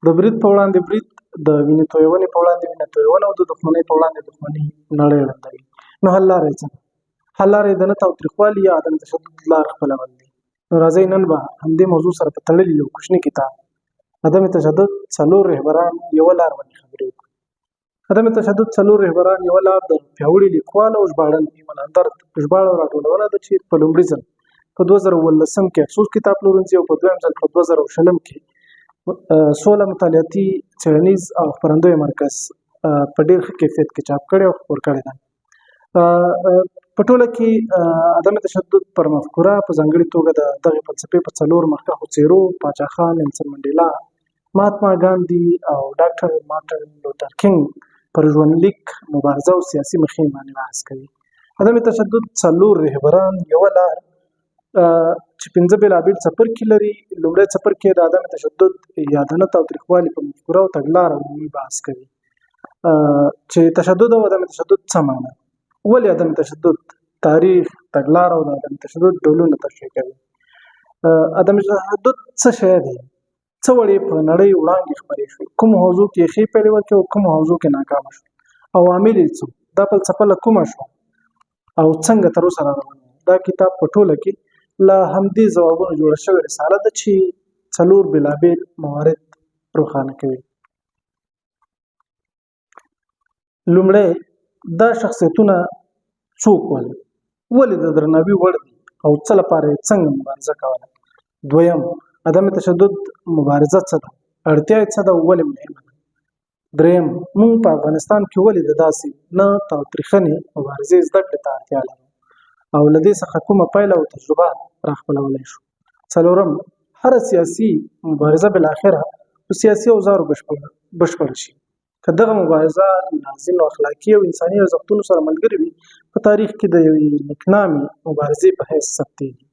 د برید په وړاندې برید، د وینې تویونې په وړاندې وینې تویونه او د دښمنۍ په وړاندې دښمني نړۍ ړندوي. نو حل لاره یې څه ده؟ حل لاره یې د نه تاوتریخوالي یا عدم تشدد لار خپلول دي. نو راځئ نن به همدې موضوع سره په تړلي یو کوچني کتاب عدم تشدد 4 رهبران یوه لار باندې خبرې وکړو. عدم تشدد 4 رهبران یوه لار د پیاوړي لیکوال او ژباړن ایمان همدرد ژباړه او راټولونه ده چې په لومړي ځل په 2018 کې افسوس کتاب پلورنځي او په دویم ځل په 2020 کې سوله مطالعاتي څېړنیز او خپرندوی مرکز په ډېر ښه کیفیت کې چاپ کړی او خپور کړی ده. په ټوله کې عدم تشدد پر مفکوره په ځانګړې توګه د دغې فلسفې په 4 مخکښو څېرو پاچا خان، نیلسن منډیلا، مهاتما ګاندي او ډاکټر مارټن لوتر کینګ پر ژوندلیک، مبارزه او سیاسي مخینې باندې بحث کوي. عدم تشدد 4 رهبران یوه لار چې 5 بېلابېل څپرکي لري. لومړی څپرکی د عدم تشدد یا د نه تاوتریخوالي په مفکوره او تګلاره عمومي بحث کوي چې تشدد او عدم تشدد څه معنی، ولې عدم تشدد، تاریخ، تګلاره او د عدم تشدد ډولونه تشریح کوي. عدم تشدد څه شی دی، څه وړې په نړۍ وړاندې خپرې شوې، کوم موضوع کې یې ښې پیلې ورکړې او کوم موضوع کې ناکامه شو، عوامل یې څه، دا فلسفه له کومه شوه او څنګه تر اوسه راروانه ده. دا کتاب په ټوله کې له همدې ځوابونو جوړه شوې رساله ده چې 4 بېلابېل موارد روښانه کوي. لومړی، دا شخصیتونه څوک ول، ولې د درناوي وړ دي او څه لپاره یې څنګه مبارزه کوله. دویم، عدم تشدد مبارزه څه ده، اړتیا یې څه ده او ولې مهمه ده. دریم، موږ په افغانستان کې ولې د داسې نه تاوتریخنې مبارزې زده کړې ته اړتیا لرو او له دې څخه کومه پایله او تجربه راخپلولی شو. څلورم، هره سیاسي مبارزه بالاخره په سیاسي اوزارو بشپړه شي. که دغه مبارزه ځینو اخلاقي او انساني ارزښتونو سره ملګرې وي، په تاریخ کې د یوې نیکنامې مبارزې په حیث ثبتېږي.